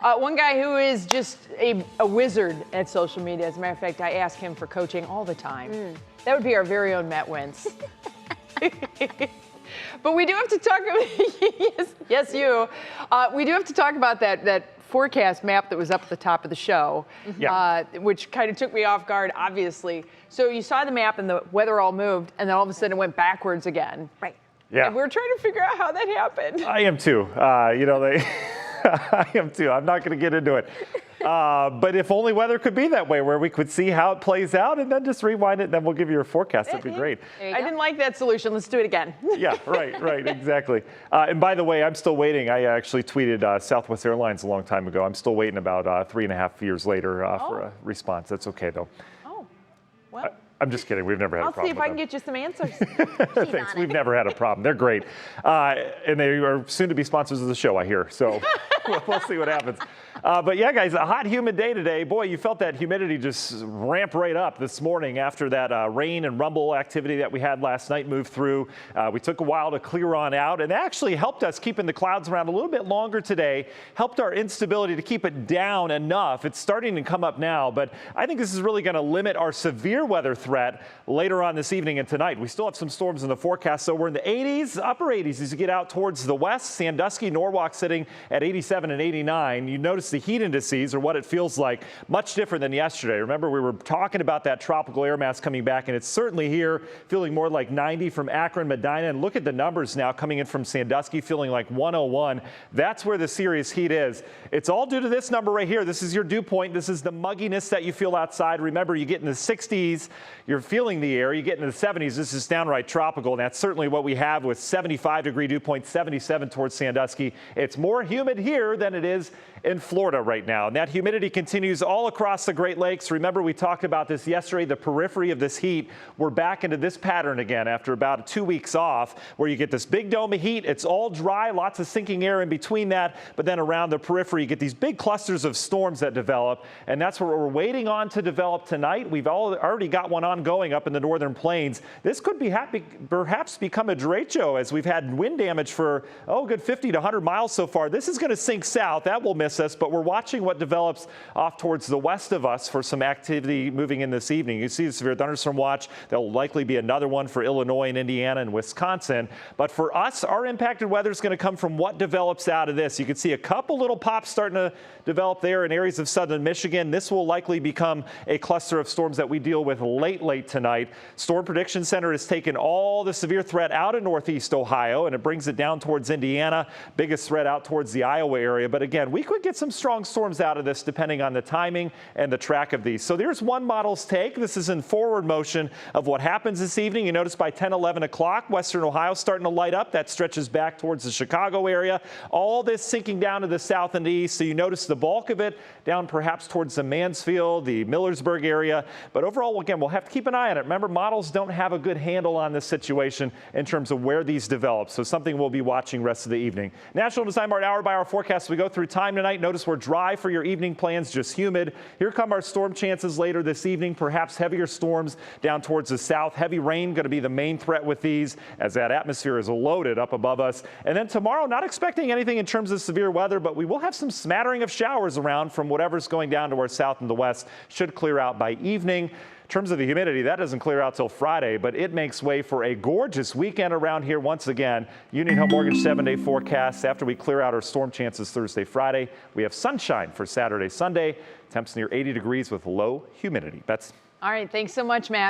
One guy who is just a wizard at social media. As a matter of fact, I ask him for coaching all the time. That would be our very own Matt Wentz. But we do have to talk about, yes, you. We do have to talk about that forecast map that was up at the top of the show, which kind of took me off guard, obviously. So you saw the map and the weather all moved, and then all of a sudden it went backwards again. Right. Yeah. And we're trying to figure out how that happened. I am too. I am too. I'm not going to get into it. But if only weather could be that way, where we could see how it plays out and then just rewind it, and then we'll give you a forecast. That'd be great. I didn't like that solution. Let's do it again. Yeah, right, exactly. And by the way, I'm still waiting. I actually tweeted Southwest Airlines a long time ago. I'm still waiting about 3.5 years later for a response. That's okay, though. Oh, well. I'm just kidding. We've never had a problem. I'll see if I can get you some answers. Thanks. We've never had a problem. They're great. And they are soon to be sponsors of the show, I hear. So we'll see what happens. But yeah, guys, a hot, humid day today. Boy, you felt that humidity just ramp right up this morning after that rain and rumble activity that we had last night moved through. We took a while to clear on out, and that actually helped us keeping the clouds around a little bit longer today, helped our instability to keep it down enough. It's starting to come up now, but I think this is really going to limit our severe weather threat later on this evening and tonight. We still have some storms in the forecast, so we're in the 80s, upper 80s as you get out towards the west. Sandusky, Norwalk sitting at 87 and 89. You notice the heat indices, or what it feels like, much different than yesterday. Remember, we were talking about that tropical air mass coming back, and it's certainly here, feeling more like 90 from Akron, Medina. And look at the numbers now coming in from Sandusky, feeling like 101. That's where the serious heat is. It's all due to this number right here. This is your dew point. This is the mugginess that you feel outside. Remember, you get in the 60s, you're feeling the air. You get into the 70s, this is downright tropical, and that's certainly what we have with 75-degree dew point, 77 towards Sandusky. It's more humid here than it is in Florida right now, and that humidity continues all across the Great Lakes. Remember, we talked about this yesterday, the periphery of this heat. We're back into this pattern again after about 2 weeks off, where you get this big dome of heat. It's all dry, lots of sinking air in between that, but then around the periphery, you get these big clusters of storms that develop, and that's what we're waiting on to develop tonight. We've already got one ongoing up in the northern plains. This could be perhaps become a derecho, as we've had wind damage for, good 50 to 100 miles so far. This is going to sink south. That will miss us, but we're watching what develops off towards the west of us for some activity moving in this evening. You see the severe thunderstorm watch. There will likely be another one for Illinois and Indiana and Wisconsin. But for us, our impacted weather is going to come from what develops out of this. You can see a couple little pops starting to develop there in areas of southern Michigan. This will likely become a cluster of storms that we deal with late tonight. Storm Prediction Center has taken all the severe threat out of northeast Ohio, and it brings it down towards Indiana. Biggest threat out towards the Iowa area. But again, we could get some strong storms out of this depending on the timing and the track of these. So there's one model's take. This is in forward motion of what happens this evening. You notice by 10, 11 o'clock, western Ohio starting to light up. That stretches back towards the Chicago area. All this sinking down to the south and the east. So you notice the bulk of it down perhaps towards the Mansfield, the Millersburg area. But overall, again, we'll have to keep an eye on it. Remember, models don't have a good handle on this situation in terms of where these develop. So something we'll be watching rest of the evening. National Design Mart hour by hour forecast. We go through time tonight. Notice we're dry for your evening plans, just humid. Here come our storm chances later this evening. Perhaps heavier storms down towards the south. Heavy rain going to be the main threat with these, as that atmosphere is loaded up above us. And then tomorrow, not expecting anything in terms of severe weather, but we will have some smattering of showers around from whatever's going down to our south and the west. Should clear out by evening. In terms of the humidity, that doesn't clear out till Friday, but it makes way for a gorgeous weekend around here once again. Union Home Mortgage 7-day forecast. After we clear out our storm chances Thursday, Friday, we have sunshine for Saturday, Sunday. Temps near 80 degrees with low humidity. Bets. All right. Thanks so much, Matt.